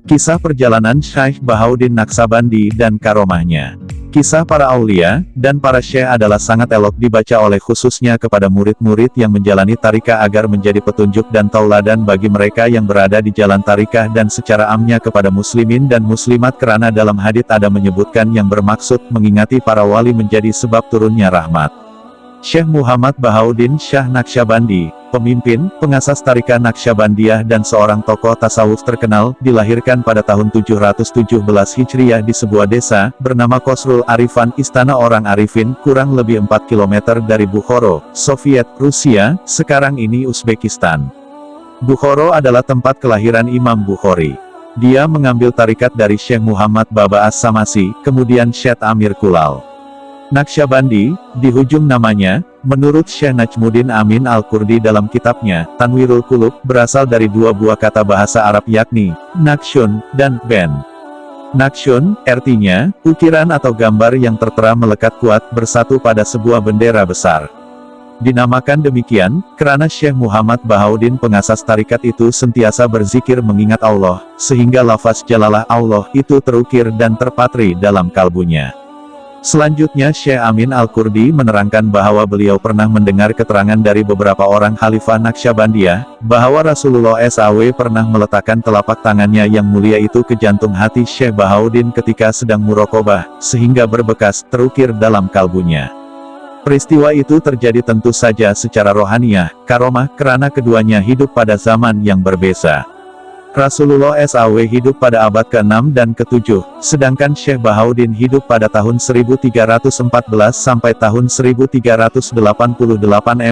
Kisah perjalanan Syekh Bahauddin Naqsyabandi dan karomahnya. Kisah para aulia dan para syekh adalah sangat elok dibaca oleh khususnya kepada murid-murid yang menjalani tarikah agar menjadi petunjuk dan tauladan bagi mereka yang berada di jalan tarikah dan secara amnya kepada muslimin dan muslimat, karena dalam hadits ada menyebutkan yang bermaksud mengingati para wali menjadi sebab turunnya rahmat. Syekh Muhammad Bahauddin Syah Naqsyabandi, pemimpin, pengasas tarikah Naqsyabandiyah dan seorang tokoh tasawuf terkenal, dilahirkan pada tahun 717 Hijriah di sebuah desa, bernama Qasrul Arifan, Istana Orang Arifin, kurang lebih 4 km dari Bukhara, Soviet, Rusia, sekarang ini Uzbekistan. Bukhara adalah tempat kelahiran Imam Bukhari. Dia mengambil tarikat dari Syekh Muhammad Baba As-Samasi, kemudian Syekh Amir Kulal. Naqsyabandi, di ujung namanya, menurut Syekh Najmuddin Amin Al-Kurdi dalam kitabnya, Tanwirul Qulub, berasal dari dua buah kata bahasa Arab yakni, Naqsyun, dan Ben. Naqsyun, artinya, ukiran atau gambar yang tertera melekat kuat bersatu pada sebuah bendera besar. Dinamakan demikian, karena Syekh Muhammad Bahauddin pengasas tarikat itu sentiasa berzikir mengingat Allah, sehingga lafaz jalalah Allah itu terukir dan terpatri dalam kalbunya. Selanjutnya Syekh Amin Al-Kurdi menerangkan bahwa beliau pernah mendengar keterangan dari beberapa orang Khalifah Naqsyabandiyah, bahwa Rasulullah SAW pernah meletakkan telapak tangannya yang mulia itu ke jantung hati Syekh Bahauddin ketika sedang muraqabah, sehingga berbekas terukir dalam kalbunya. Peristiwa itu terjadi tentu saja secara rohaniyah, karomah, karena keduanya hidup pada zaman yang berbeda. Rasulullah SAW hidup pada abad ke-6 dan ke-7, sedangkan Syekh Bahauddin hidup pada tahun 1314 sampai tahun 1388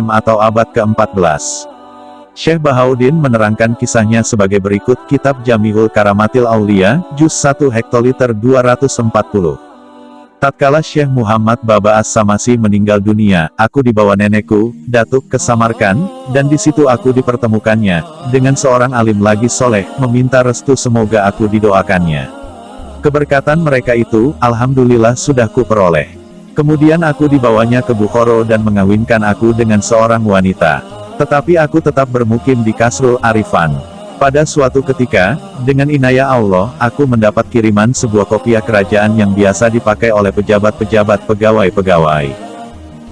atau abad ke-14. Syekh Bahauddin menerangkan kisahnya sebagai berikut: Kitab Jami'ul Karamatil Aulia, Juz 1 hektoliter 240. Tatkala Syekh Muhammad Baba As-Samasi meninggal dunia, aku dibawa nenekku, Datuk, ke Samarkand, dan di situ aku dipertemukannya dengan seorang alim lagi soleh, meminta restu semoga aku didoakannya. Keberkatan mereka itu, alhamdulillah sudah kuperoleh. Kemudian aku dibawanya ke Bukhara dan mengawinkan aku dengan seorang wanita. Tetapi aku tetap bermukim di Qasrul Arifan. Pada suatu ketika, dengan inayah Allah, aku mendapat kiriman sebuah kopiah kerajaan yang biasa dipakai oleh pejabat-pejabat pegawai-pegawai.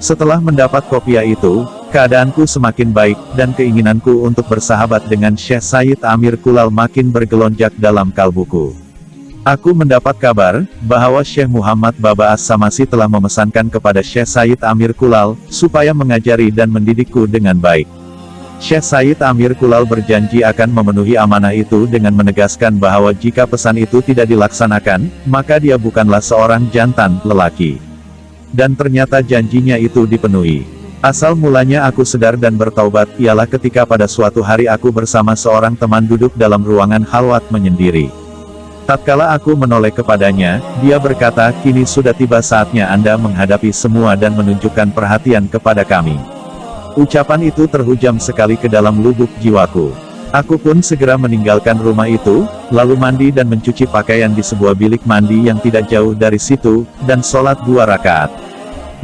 Setelah mendapat kopiah itu, keadaanku semakin baik, dan keinginanku untuk bersahabat dengan Syekh Sayyid Amir Kulal makin bergelonjak dalam kalbuku. Aku mendapat kabar, bahwa Syekh Muhammad Baba As-Samasi telah memesankan kepada Syekh Sayyid Amir Kulal, supaya mengajari dan mendidikku dengan baik. Syekh Sayyid Amir Kulal berjanji akan memenuhi amanah itu dengan menegaskan bahwa jika pesan itu tidak dilaksanakan, maka dia bukanlah seorang jantan lelaki. Dan ternyata janjinya itu dipenuhi. Asal mulanya aku sedar dan bertaubat, ialah ketika pada suatu hari aku bersama seorang teman duduk dalam ruangan khalwat menyendiri. Tatkala aku menoleh kepadanya, dia berkata, "Kini sudah tiba saatnya Anda menghadapi semua dan menunjukkan perhatian kepada kami." Ucapan itu terhujam sekali ke dalam lubuk jiwaku. Aku pun segera meninggalkan rumah itu, lalu mandi dan mencuci pakaian di sebuah bilik mandi yang tidak jauh dari situ, dan sholat 2 rakaat.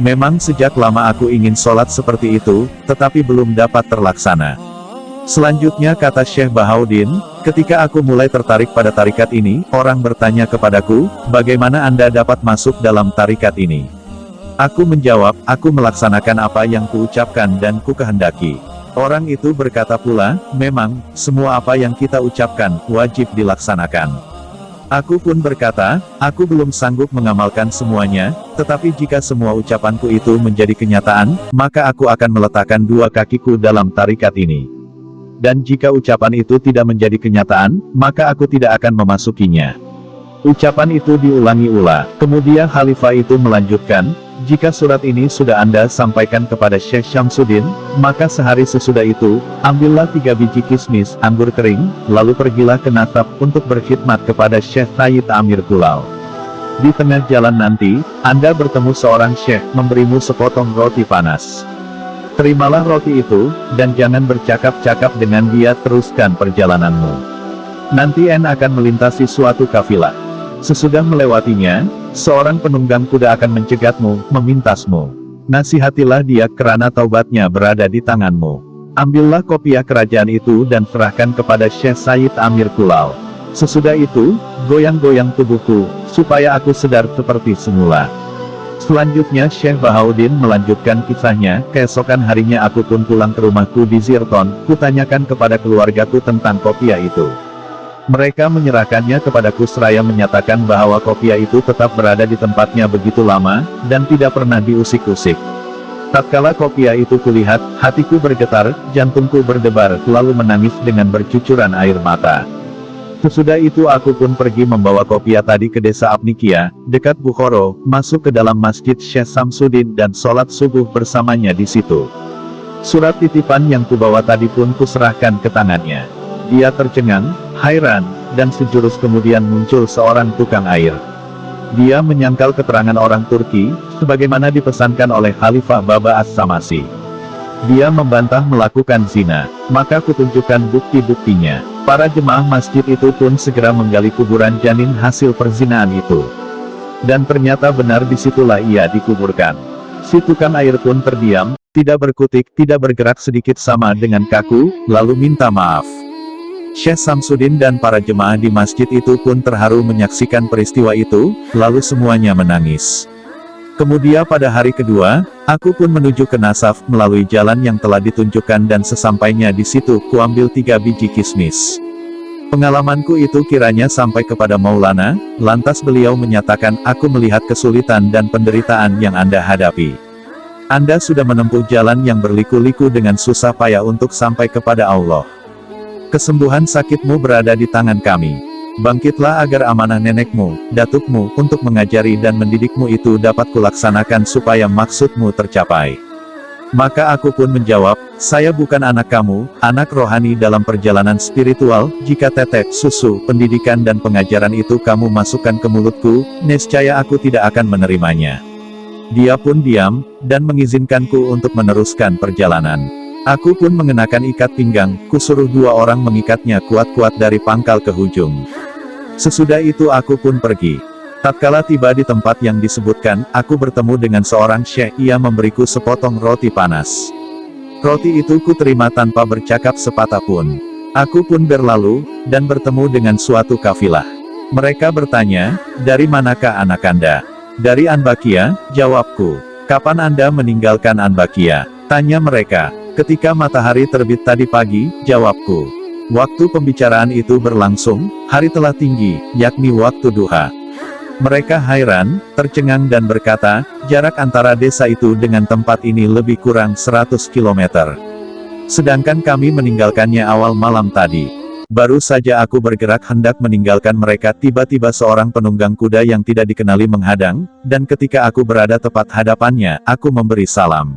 Memang sejak lama aku ingin sholat seperti itu, tetapi belum dapat terlaksana. Selanjutnya kata Syekh Bahauddin, ketika aku mulai tertarik pada tarikat ini, orang bertanya kepadaku, bagaimana Anda dapat masuk dalam tarikat ini? Aku menjawab, aku melaksanakan apa yang kuucapkan dan kukehendaki. Orang itu berkata pula, memang, semua apa yang kita ucapkan, wajib dilaksanakan. Aku pun berkata, aku belum sanggup mengamalkan semuanya, tetapi jika semua ucapanku itu menjadi kenyataan, maka aku akan meletakkan 2 kakiku dalam tarikat ini. Dan jika ucapan itu tidak menjadi kenyataan, maka aku tidak akan memasukinya. Ucapan itu diulangi-ulang. Kemudian Khalifah itu melanjutkan, jika surat ini sudah Anda sampaikan kepada Syekh Syamsuddin, maka sehari sesudah itu, ambillah 3 biji kismis, anggur kering, lalu pergilah ke Nasab, untuk berkhidmat kepada Syekh Sayyid Amir Kulal. Di tengah jalan nanti, Anda bertemu seorang Syekh, memberimu sepotong roti panas. Terimalah roti itu, dan jangan bercakap-cakap dengan dia, teruskan perjalananmu. Nanti Anda akan melintasi suatu kafilah. Sesudah melewatinya, seorang penunggang kuda akan mencegatmu, memintasmu. Nasihatilah dia, kerana taubatnya berada di tanganmu. Ambillah kopiah kerajaan itu dan serahkan kepada Syekh Sayyid Amir Kulal. Sesudah itu, goyang-goyang tubuhku, supaya aku sedar seperti semula. Selanjutnya Syekh Bahauddin melanjutkan kisahnya. Keesokan harinya aku pun pulang ke rumahku di Zirton, kutanyakan kepada keluargaku tentang kopiah itu. Mereka menyerahkannya kepadaku seraya menyatakan bahwa kopiah itu tetap berada di tempatnya begitu lama, dan tidak pernah diusik-usik. Tatkala kopiah itu kulihat, hatiku bergetar, jantungku berdebar, lalu menangis dengan bercucuran air mata. Sesudah itu aku pun pergi membawa kopiah tadi ke desa Apnikia, dekat Bukhoro, masuk ke dalam masjid Syekh Samsudin dan sholat subuh bersamanya di situ. Surat titipan yang kubawa tadi pun kuserahkan ke tangannya. Dia tercengang, hairan, dan sejurus kemudian muncul seorang tukang air. Dia menyangkal keterangan orang Turki, sebagaimana dipesankan oleh Khalifah Baba As-Samasi. Dia membantah melakukan zina, maka kutunjukkan bukti-buktinya. Para jemaah masjid itu pun segera menggali kuburan janin hasil perzinaan itu. Dan ternyata benar disitulah ia dikuburkan. Si tukang air pun terdiam, tidak berkutik, tidak bergerak sedikit sama dengan kaku, lalu minta maaf. Syekh Samsudin dan para jemaah di masjid itu pun terharu menyaksikan peristiwa itu, lalu semuanya menangis. Kemudian pada hari kedua, aku pun menuju ke Nasaf melalui jalan yang telah ditunjukkan dan sesampainya di situ kuambil 3 biji kismis. Pengalamanku itu kiranya sampai kepada Maulana, lantas beliau menyatakan aku melihat kesulitan dan penderitaan yang Anda hadapi. Anda sudah menempuh jalan yang berliku-liku dengan susah payah untuk sampai kepada Allah. Kesembuhan sakitmu berada di tangan kami. Bangkitlah agar amanah nenekmu, datukmu, untuk mengajari dan mendidikmu itu dapat kulaksanakan supaya maksudmu tercapai. Maka aku pun menjawab, saya bukan anak kamu, anak rohani dalam perjalanan spiritual. Jika tetek, susu, pendidikan dan pengajaran itu kamu masukkan ke mulutku, niscaya aku tidak akan menerimanya. Dia pun diam, dan mengizinkanku untuk meneruskan perjalanan. Aku pun mengenakan ikat pinggang, kusuruh 2 orang mengikatnya kuat-kuat dari pangkal ke hujung. Sesudah itu aku pun pergi. Tatkala tiba di tempat yang disebutkan, aku bertemu dengan seorang syekh. Ia memberiku sepotong roti panas. Roti itu kuterima tanpa bercakap sepatah pun. Aku pun berlalu, dan bertemu dengan suatu kafilah. Mereka bertanya, dari manakah anak Anda? Dari Anbakia, jawabku. Kapan Anda meninggalkan Anbakia? Tanya mereka. Ketika matahari terbit tadi pagi, jawabku. Waktu pembicaraan itu berlangsung, hari telah tinggi, yakni waktu duha. Mereka hairan, tercengang dan berkata, jarak antara desa itu dengan tempat ini lebih kurang 100 km. Sedangkan kami meninggalkannya awal malam tadi. Baru saja aku bergerak hendak meninggalkan mereka, tiba-tiba seorang penunggang kuda yang tidak dikenali menghadang, dan ketika aku berada tepat hadapannya, aku memberi salam.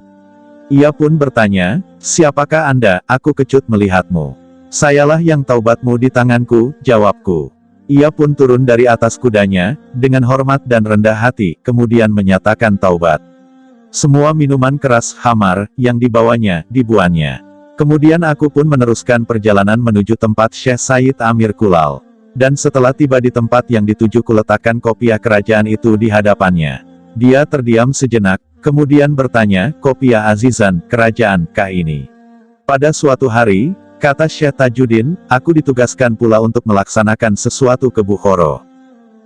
Ia pun bertanya, siapakah Anda? Aku kecut melihatmu. Sayalah yang taubatmu di tanganku, jawabku. Ia pun turun dari atas kudanya, dengan hormat dan rendah hati, kemudian menyatakan taubat. Semua minuman keras, khamar, yang dibawanya, dibuangnya. Kemudian aku pun meneruskan perjalanan menuju tempat Syekh Said Amir Kulal. Dan setelah tiba di tempat yang dituju kuletakkan kopiah kerajaan itu di hadapannya. Dia terdiam sejenak, kemudian bertanya, kopiah Azizan, kerajaan, kah ini? Pada suatu hari, kata Syekh Tajuddin, aku ditugaskan pula untuk melaksanakan sesuatu ke Bukhoro.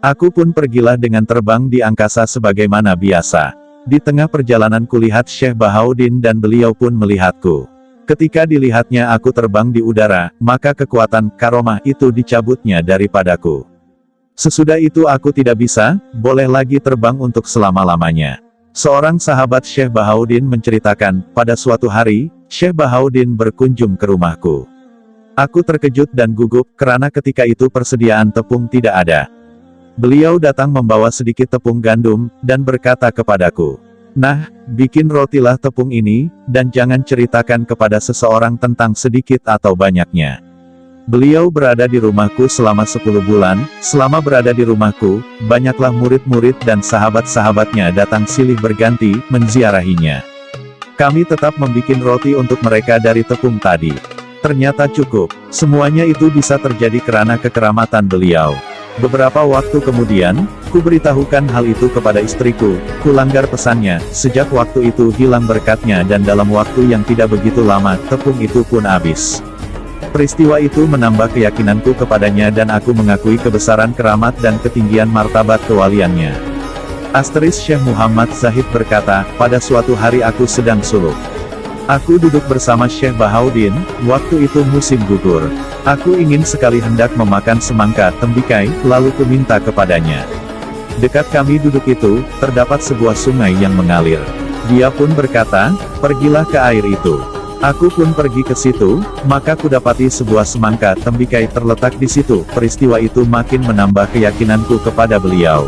Aku pun pergilah dengan terbang di angkasa sebagaimana biasa. Di tengah perjalanan kulihat Syekh Bahauddin dan beliau pun melihatku. Ketika dilihatnya aku terbang di udara, maka kekuatan karomah itu dicabutnya daripadaku. Sesudah itu aku tidak bisa, boleh lagi terbang untuk selama-lamanya. Seorang sahabat Syekh Bahauddin menceritakan, pada suatu hari, Syekh Bahauddin berkunjung ke rumahku. Aku terkejut dan gugup, karena ketika itu persediaan tepung tidak ada. Beliau datang membawa sedikit tepung gandum, dan berkata kepadaku, nah, bikin rotilah tepung ini, dan jangan ceritakan kepada seseorang tentang sedikit atau banyaknya. Beliau berada di rumahku selama 10 bulan, selama berada di rumahku, banyaklah murid-murid dan sahabat-sahabatnya datang silih berganti, menziarahinya. Kami tetap membuat roti untuk mereka dari tepung tadi. Ternyata cukup. Semuanya itu bisa terjadi karena kekeramatan beliau. Beberapa waktu kemudian, ku beritahukan hal itu kepada istriku, ku langgar pesannya, sejak waktu itu hilang berkatnya dan dalam waktu yang tidak begitu lama, tepung itu pun habis. Peristiwa itu menambah keyakinanku kepadanya dan aku mengakui kebesaran keramat dan ketinggian martabat kewaliannya. Asteris Syekh Muhammad Zahid berkata, pada suatu hari aku sedang suluk. Aku duduk bersama Syekh Bahauddin, waktu itu musim gugur. Aku ingin sekali hendak memakan semangka tembikai, lalu kuminta kepadanya. Dekat kami duduk itu, terdapat sebuah sungai yang mengalir. Dia pun berkata, pergilah ke air itu. Aku pun pergi ke situ, maka kudapati sebuah semangka tembikai terletak di situ. Peristiwa itu makin menambah keyakinanku kepada beliau.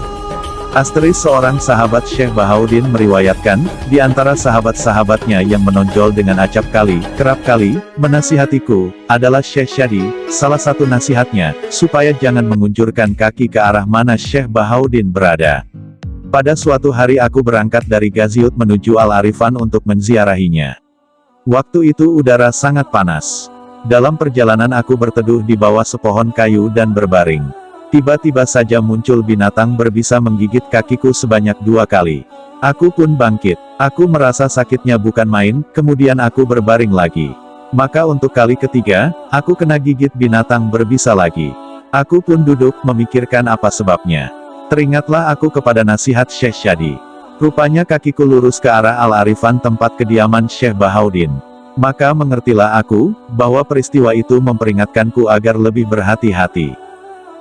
Asteris seorang sahabat Syekh Bahauddin meriwayatkan, di antara sahabat-sahabatnya yang menonjol dengan acap kali, kerap kali, menasihatiku, adalah Syekh Syadi. Salah satu nasihatnya, supaya jangan mengunjurkan kaki ke arah mana Syekh Bahauddin berada. Pada suatu hari aku berangkat dari Gaziut menuju Al-Arifan untuk menziarahinya. Waktu itu udara sangat panas. Dalam perjalanan aku berteduh di bawah sepohon kayu dan berbaring. Tiba-tiba saja muncul binatang berbisa menggigit kakiku sebanyak 2 kali. Aku pun bangkit. Aku merasa sakitnya bukan main, kemudian aku berbaring lagi. Maka untuk kali ketiga, aku kena gigit binatang berbisa lagi. Aku pun duduk memikirkan apa sebabnya. Teringatlah aku kepada nasihat Syekh Syadi. Rupanya kakiku lurus ke arah Al-Arifan tempat kediaman Syekh Bahauddin. Maka mengertilah aku, bahwa peristiwa itu memperingatkanku agar lebih berhati-hati.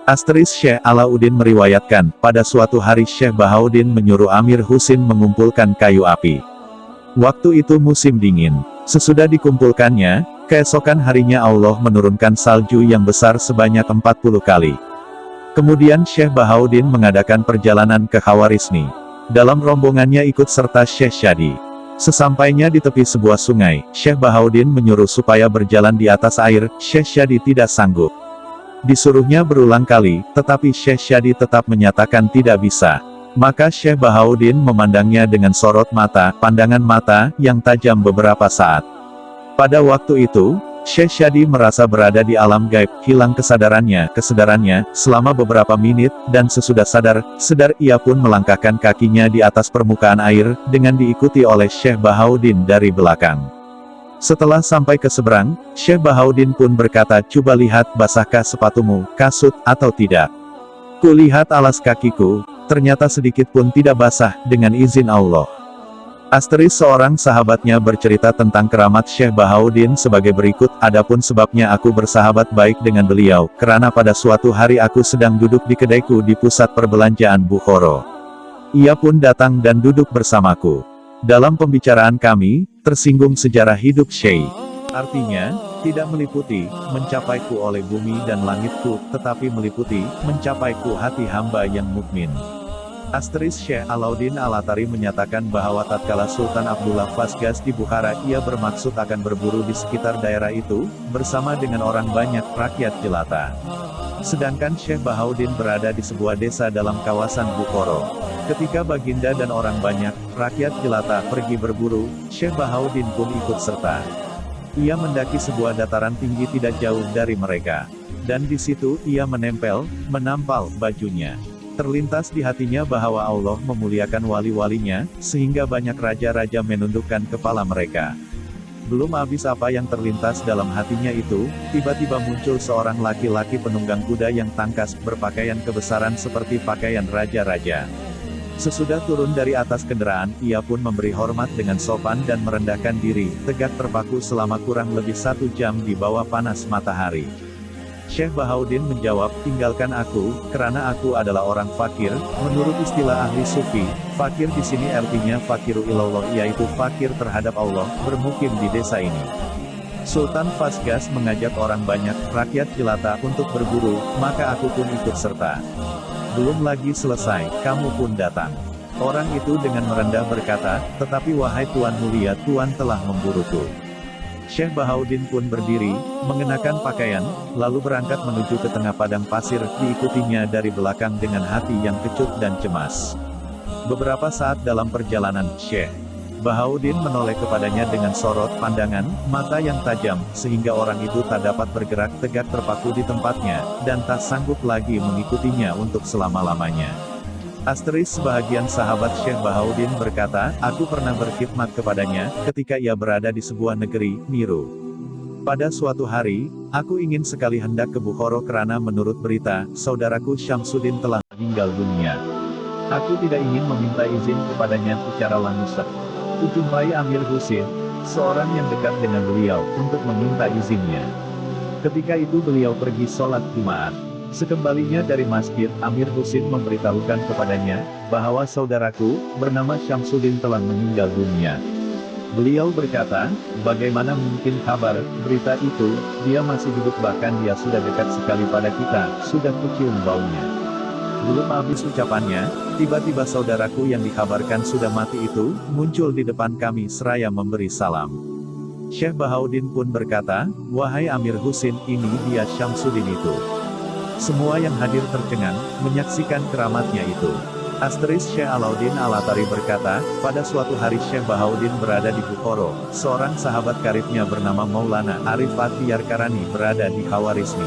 Asteris Syekh Alauddin meriwayatkan, pada suatu hari Syekh Bahauddin menyuruh Amir Husin mengumpulkan kayu api. Waktu itu musim dingin. Sesudah dikumpulkannya, keesokan harinya Allah menurunkan salju yang besar sebanyak 40 kali. Kemudian Syekh Bahauddin mengadakan perjalanan ke Khawarizmi. Dalam rombongannya ikut serta Syekh Syadi. Sesampainya di tepi sebuah sungai, Syekh Bahauddin menyuruh supaya berjalan di atas air. Syekh Syadi tidak sanggup. Disuruhnya berulang kali, tetapi Syekh Syadi tetap menyatakan tidak bisa. Maka Syekh Bahauddin memandangnya dengan sorot mata, pandangan mata, yang tajam beberapa saat. Pada waktu itu, Syekh Syadi merasa berada di alam gaib, hilang kesadarannya selama beberapa menit, dan sesudah sadar ia pun melangkahkan kakinya di atas permukaan air, dengan diikuti oleh Syekh Bahauddin dari belakang. Setelah sampai ke seberang, Syekh Bahauddin pun berkata, coba lihat basahkah sepatumu, kasut, atau tidak. Kulihat alas kakiku, ternyata sedikit pun tidak basah, dengan izin Allah. Asteris seorang sahabatnya bercerita tentang keramat Syekh Bahauddin sebagai berikut, adapun sebabnya aku bersahabat baik dengan beliau, karena pada suatu hari aku sedang duduk di kedaiku di pusat perbelanjaan Bukhara. Ia pun datang dan duduk bersamaku. Dalam pembicaraan kami, tersinggung sejarah hidup Syekh. Artinya, tidak meliputi, mencapaiku oleh bumi dan langitku, tetapi meliputi, mencapaiku hati hamba yang mukmin. Asteris Syekh Alauddin Al-Atari menyatakan bahwa tatkala Sultan Abdullah Fasgas di Bukhara, ia bermaksud akan berburu di sekitar daerah itu, bersama dengan orang banyak, rakyat jelata. Sedangkan Syekh Bahauddin berada di sebuah desa dalam kawasan Bukhara. Ketika baginda dan orang banyak, rakyat jelata, pergi berburu, Syekh Bahauddin pun ikut serta. Ia mendaki sebuah dataran tinggi tidak jauh dari mereka. Dan di situ, ia menampal bajunya. Terlintas di hatinya bahwa Allah memuliakan wali-walinya, sehingga banyak raja-raja menundukkan kepala mereka. Belum habis apa yang terlintas dalam hatinya itu, tiba-tiba muncul seorang laki-laki penunggang kuda yang tangkas, berpakaian kebesaran seperti pakaian raja-raja. Sesudah turun dari atas kendaraan, ia pun memberi hormat dengan sopan dan merendahkan diri, tegak terpaku selama kurang lebih 1 jam di bawah panas matahari. Syekh Bahauddin menjawab, tinggalkan aku, karena aku adalah orang fakir. Menurut istilah ahli sufi, fakir di sini artinya fakiru ilallah, yaitu fakir terhadap Allah, bermukim di desa ini. Sultan Fasgas mengajak orang banyak, rakyat jelata, untuk berburu, maka aku pun ikut serta. Belum lagi selesai, kamu pun datang. Orang itu dengan merendah berkata, tetapi wahai Tuan mulia, Tuan telah memburuku. Syekh Bahauddin pun berdiri, mengenakan pakaian, lalu berangkat menuju ke tengah padang pasir, diikutinya dari belakang dengan hati yang kecut dan cemas. Beberapa saat dalam perjalanan, Syekh Bahauddin menoleh kepadanya dengan sorot pandangan, mata yang tajam, sehingga orang itu tak dapat bergerak, tegak terpaku di tempatnya, dan tak sanggup lagi mengikutinya untuk selama-lamanya. Asteris sebahagian sahabat Syekh Bahauddin berkata, aku pernah berkhidmat kepadanya, ketika ia berada di sebuah negeri, Miru. Pada suatu hari, aku ingin sekali hendak ke Bukhara karena menurut berita, saudaraku Syamsuddin telah meninggal dunia. Aku tidak ingin meminta izin kepadanya secara langsung. Kujumpai Amir Husin, seorang yang dekat dengan beliau, untuk meminta izinnya. Ketika itu beliau pergi sholat Jumat. Sekembalinya dari masjid, Amir Husin memberitahukan kepadanya, bahwa saudaraku, bernama Syamsuddin telah meninggal dunia. Beliau berkata, bagaimana mungkin kabar, berita itu, dia masih hidup bahkan dia sudah dekat sekali pada kita, sudah kucium baunya. Belum habis ucapannya, tiba-tiba saudaraku yang dikabarkan sudah mati itu, muncul di depan kami seraya memberi salam. Syekh Bahauddin pun berkata, wahai Amir Husin, ini dia Syamsuddin itu. Semua yang hadir tercengang, menyaksikan keramatnya itu. Asteris Syekh Alauddin Al-Atari berkata, pada suatu hari Syekh Bahauddin berada di Bukhara, seorang sahabat karibnya bernama Maulana Arif Atiyar Karani berada di Khawarizmi.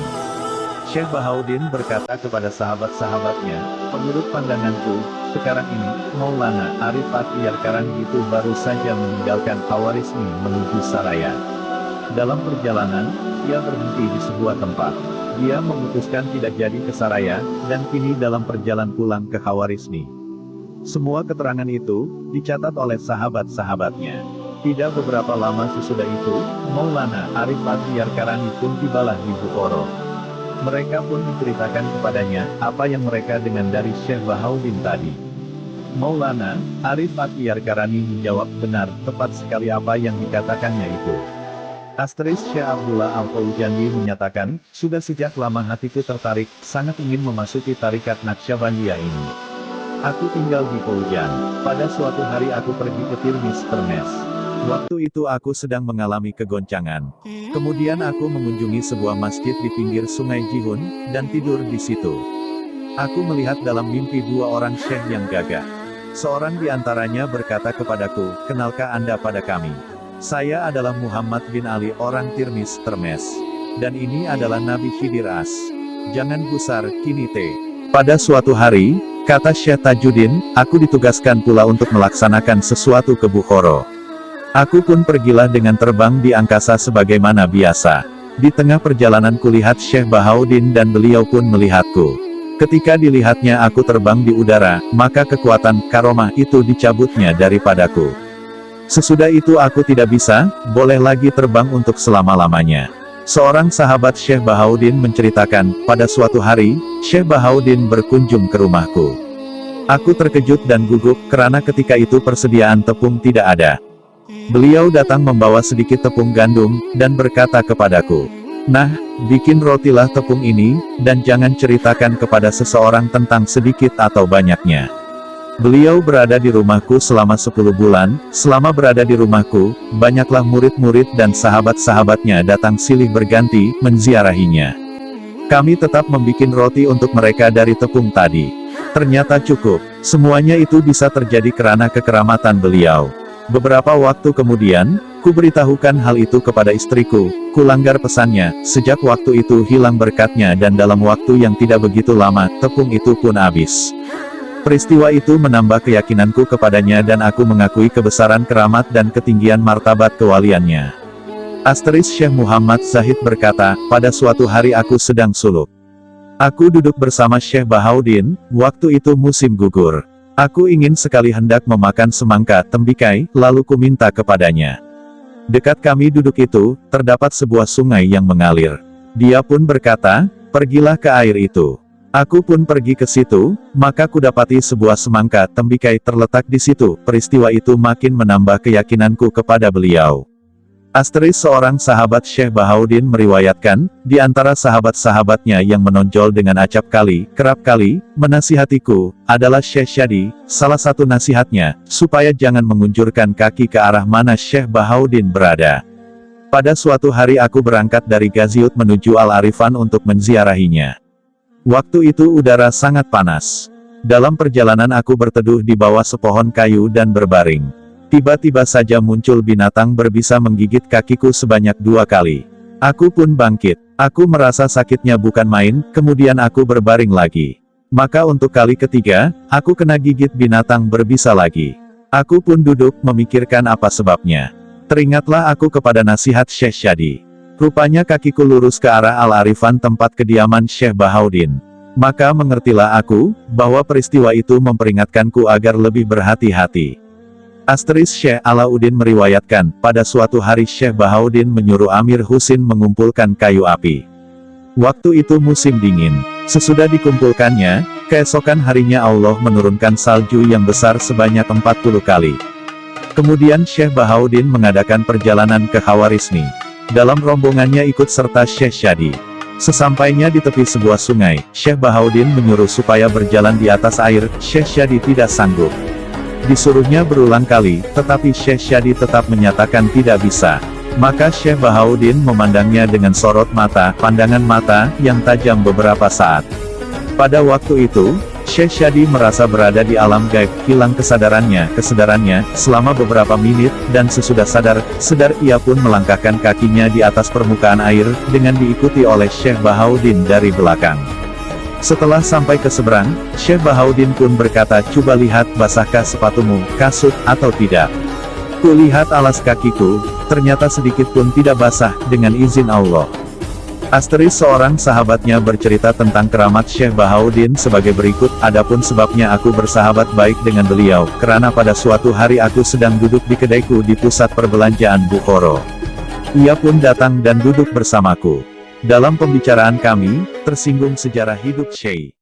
Syekh Bahauddin berkata kepada sahabat-sahabatnya, menurut pandanganku, sekarang ini, Maulana Arif Atiyar Karani itu baru saja meninggalkan Khawarizmi menuju Saraya. Dalam perjalanan, ia berhenti di sebuah tempat. Dia memutuskan tidak jadi ke Saraya, dan kini dalam perjalanan pulang ke Khawarizmi. Semua keterangan itu, dicatat oleh sahabat-sahabatnya. Tidak beberapa lama sesudah itu, Maulana Arif Atiyar Karani pun tibalah di Bukhara. Mereka pun menceritakan kepadanya, apa yang mereka dengar dari Syekh Bahauddin tadi. Maulana Arif Atiyar Karani menjawab, benar, tepat sekali apa yang dikatakannya itu. Asteris Syekh Abdullah Al-Faujandi menyatakan, sudah sejak lama hatiku tertarik, sangat ingin memasuki tarikat Naqsyabandiyah ini. Aku tinggal di Faujan. Pada suatu hari aku pergi ke Tirmiz Termes. Waktu itu aku sedang mengalami kegoncangan. Kemudian aku mengunjungi sebuah masjid di pinggir sungai Jihun, dan tidur di situ. Aku melihat dalam mimpi dua orang syekh yang gagah. Seorang di antaranya berkata kepadaku, kenalkah Anda pada kami? Saya adalah Muhammad bin Ali orang Tirmiz Termes. Dan ini adalah Nabi Khidir As. Jangan gusar, kini te. Pada suatu hari, kata Syekh Tajuddin, aku ditugaskan pula untuk melaksanakan sesuatu ke Bukhara. Aku pun pergilah dengan terbang di angkasa sebagaimana biasa. Di tengah perjalanan kulihat Syekh Bahauddin dan beliau pun melihatku. Ketika dilihatnya aku terbang di udara, maka kekuatan karomah itu dicabutnya daripadaku. Sesudah itu aku tidak bisa, boleh lagi terbang untuk selama-lamanya. Seorang sahabat Syekh Bahauddin menceritakan, pada suatu hari, Syekh Bahauddin berkunjung ke rumahku. Aku terkejut dan gugup, karena ketika itu persediaan tepung tidak ada. Beliau datang membawa sedikit tepung gandum, dan berkata kepadaku, nah, bikin rotilah tepung ini, dan jangan ceritakan kepada seseorang tentang sedikit atau banyaknya. Beliau berada di rumahku selama 10 bulan, selama berada di rumahku, banyaklah murid-murid dan sahabat-sahabatnya datang silih berganti, menziarahinya. Kami tetap membikin roti untuk mereka dari tepung tadi. Ternyata cukup, semuanya itu bisa terjadi karena kekeramatan beliau. Beberapa waktu kemudian, ku beritahukan hal itu kepada istriku, ku langgar pesannya, sejak waktu itu hilang berkatnya dan dalam waktu yang tidak begitu lama, tepung itu pun habis. Peristiwa itu menambah keyakinanku kepadanya dan aku mengakui kebesaran keramat dan ketinggian martabat kewaliannya. Asteris Syekh Muhammad Zahid berkata, pada suatu hari aku sedang suluk. Aku duduk bersama Syekh Bahauddin, waktu itu musim gugur. Aku ingin sekali hendak memakan semangka tembikai, lalu ku minta kepadanya. Dekat kami duduk itu, terdapat sebuah sungai yang mengalir. Dia pun berkata, pergilah ke air itu. Aku pun pergi ke situ, maka kudapati sebuah semangka tembikai terletak di situ. Peristiwa itu makin menambah keyakinanku kepada beliau. Asteris seorang sahabat Syekh Bahauddin meriwayatkan, di antara sahabat-sahabatnya yang menonjol dengan acap kali, kerap kali, menasihatiku, adalah Syekh Syadi. Salah satu nasihatnya, supaya jangan mengunjurkan kaki ke arah mana Syekh Bahauddin berada. Pada suatu hari aku berangkat dari Gaziut menuju Al-Arifan untuk menziarahinya. Waktu itu udara sangat panas. Dalam perjalanan aku berteduh di bawah sepohon kayu dan berbaring. Tiba-tiba saja muncul binatang berbisa menggigit kakiku sebanyak 2 kali. Aku pun bangkit. Aku merasa sakitnya bukan main, kemudian aku berbaring lagi. Maka untuk kali ketiga, aku kena gigit binatang berbisa lagi. Aku pun duduk memikirkan apa sebabnya. Teringatlah aku kepada nasihat Syekh Syadi. Rupanya kakiku lurus ke arah Al-Arifan tempat kediaman Syekh Bahaudin. Maka mengertilah aku, bahwa peristiwa itu memperingatkanku agar lebih berhati-hati. Asteris Syekh Alauddin meriwayatkan, pada suatu hari Syekh Bahaudin menyuruh Amir Husin mengumpulkan kayu api. Waktu itu musim dingin. Sesudah dikumpulkannya, keesokan harinya Allah menurunkan salju yang besar sebanyak 40 kali. Kemudian Syekh Bahaudin mengadakan perjalanan ke Khawarizmi. Dalam rombongannya ikut serta Syekh Syadi. Sesampainya di tepi sebuah sungai, Syekh Bahaudin menyuruh supaya berjalan di atas air. Syekh Syadi tidak sanggup. Disuruhnya berulang kali, tetapi Syekh Syadi tetap menyatakan tidak bisa. Maka Syekh Bahaudin memandangnya dengan sorot mata, pandangan mata, yang tajam beberapa saat. Pada waktu itu, Syekh Syadi merasa berada di alam gaib, hilang kesadarannya selama beberapa menit, dan sesudah sadar ia pun melangkahkan kakinya di atas permukaan air, dengan diikuti oleh Syekh Bahaudin dari belakang. Setelah sampai ke seberang, Syekh Bahaudin pun berkata, "Coba lihat, basahkah sepatumu, kasut, atau tidak?" Kulihat alas kakiku, ternyata sedikit pun tidak basah, dengan izin Allah. Asteris seorang sahabatnya bercerita tentang keramat Syekh Bahaudin sebagai berikut, adapun sebabnya aku bersahabat baik dengan beliau, karena pada suatu hari aku sedang duduk di kedaiku di pusat perbelanjaan Bukhoro. Ia pun datang dan duduk bersamaku. Dalam pembicaraan kami, tersinggung sejarah hidup Syekh